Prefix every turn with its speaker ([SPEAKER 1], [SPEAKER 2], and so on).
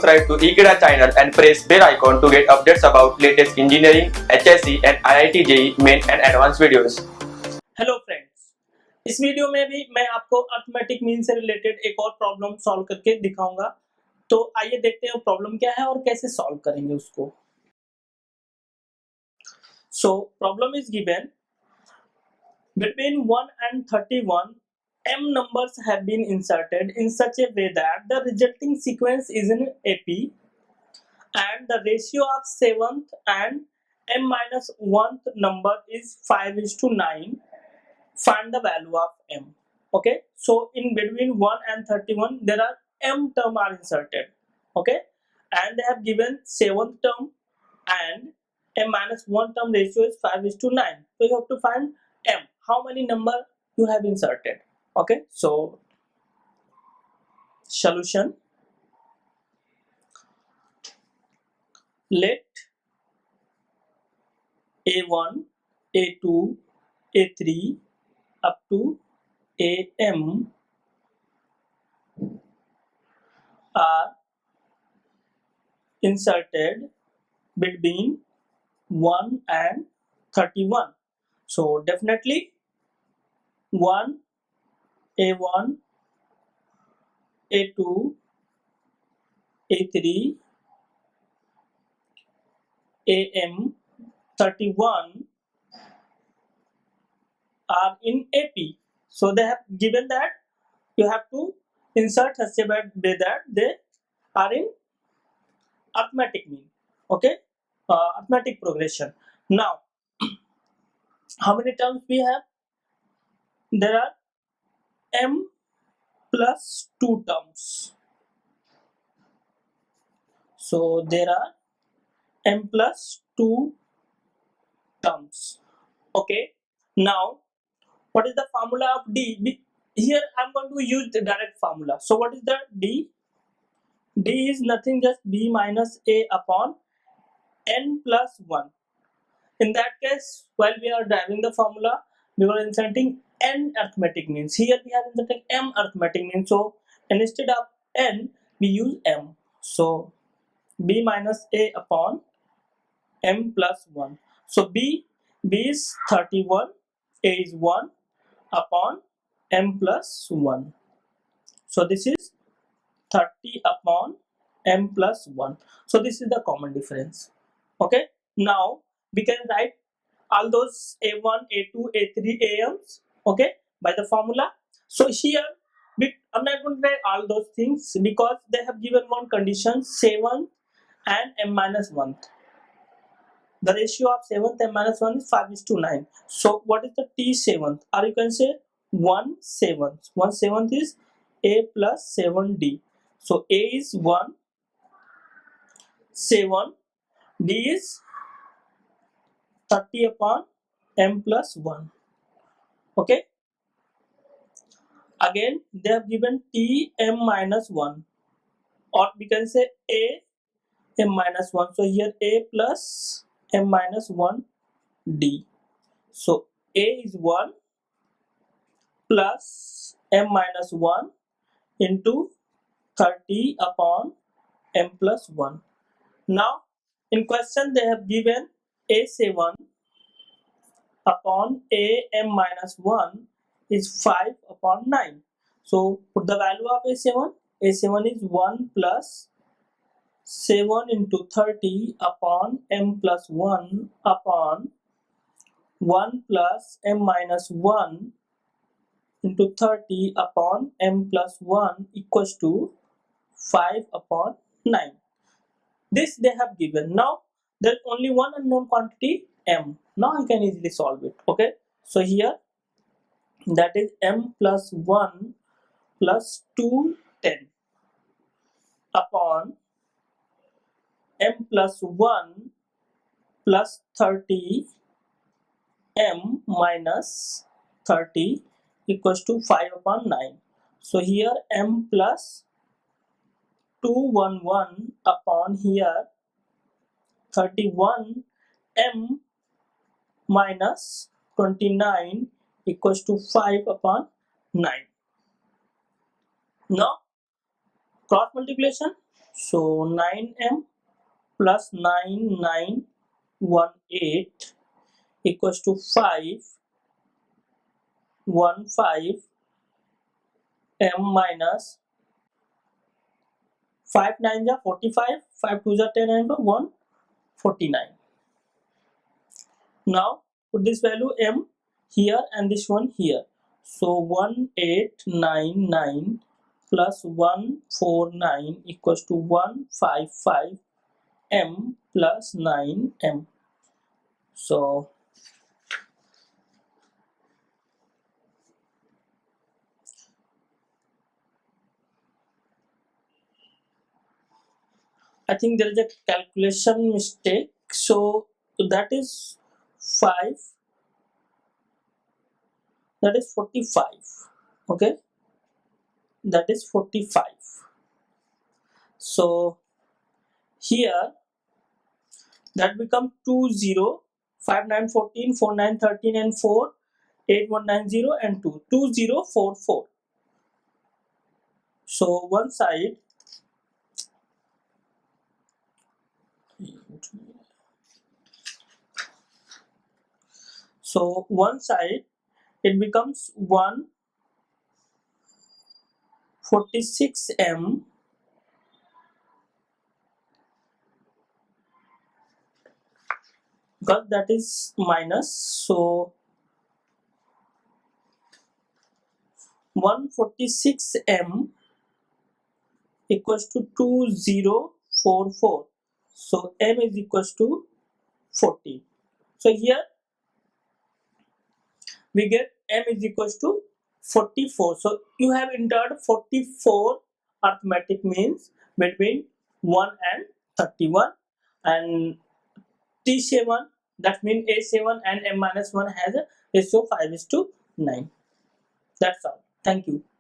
[SPEAKER 1] subscribe to Ekeeda channel and press bell icon to get updates about latest engineering, HSC and IIT JEE main and advanced videos.
[SPEAKER 2] Hello friends, इस video में भी मैं आपको arithmetic mean से related एक और problem solve करके दिखाऊंगा। तो आइए देखते हैं प्रॉब्लम क्या है और कैसे सॉल्व करेंगे उसको। So problem is given between 1 and 31 m numbers have been inserted in such a way that the resulting sequence is in AP and the ratio of 7th and m minus 1th number is 5:9. Find the value of m. Okay, so in between 1 and 31 there are m term are inserted. Okay, and they have given 7th term and m minus 1 term ratio is 5:9. So you have to find m, how many number you have inserted. Okay, so solution: let a1 a2 a3 up to am are inserted between 1 and 31. So definitely 1 a1 a2 a3 am 31 are in AP. So they have given that you have to insert such a way that they are in arithmetic mean. Okay, arithmetic progression. Now how many terms we have? There are m plus 2 terms. So there are m plus 2 terms. Okay, now what is the formula of D? Here I'm going to use the direct formula. So what is the D? D is nothing just B minus A upon n plus 1. In that case, while we are driving the formula, we were inserting n arithmetic means. Here we are inserting m arithmetic means. So instead of n, we use m. So B minus A upon m plus 1. So B is 31, A is 1 upon m plus 1. So this is 30 upon m plus 1. So this is the common difference. Okay, now we can write all those a1 a2 a3 am's, okay, by the formula. So here I'm not going to write all those things because they have given one condition, 7 and m minus 1. The ratio of 7th and minus 1 is 5:9. So what is the T7th? Or you can say 1/7. 1/7 is A plus 7D. So A is 1, 7, D is 30 upon M plus 1. Okay. Again, they have given Tm minus 1. Or we can say A M minus 1. So here A plus M minus 1 D. So A is 1 plus M minus 1 into 30 upon M plus 1. Now in question they have given A7 upon AM minus 1 is 5 upon 9. So put the value of A7. A7 is 1 plus 7 into 30 upon M plus 1 upon 1 plus M minus 1 into 30 upon M plus 1 equals to 5 upon 9. This they have given. Now there is only one unknown quantity, M. Now I can easily solve it. Okay, so here that is M plus 1 plus 2 10 upon M plus 1 plus 30 M minus 30 equals to 5 upon 9. So here M plus 211 upon here 31 M minus 29 equals to 5 upon 9. Now cross multiplication, So 9m plus 9918 equals to 515 m minus 5 9 ja 45, 5 2 ja 10 and 149. Now put this value m here and this one here. So 1899 plus 149 equals to 155 m plus 9m. So I think there is a calculation mistake. So that is 5, that is 45. Okay, that is 45. So here that become 20, 5 9 14, 4 9 13 and 4 8 1 9 0 and 2 2044. So one side it becomes 146m because that is minus. So 146m equals to 2044. So m is equals to 40. So here we get m is equals to 44. So you have entered 44 arithmetic means between 1 and 31, and T7, that means A7 and m minus 1 has a ratio 5:9. That's all. Thank you.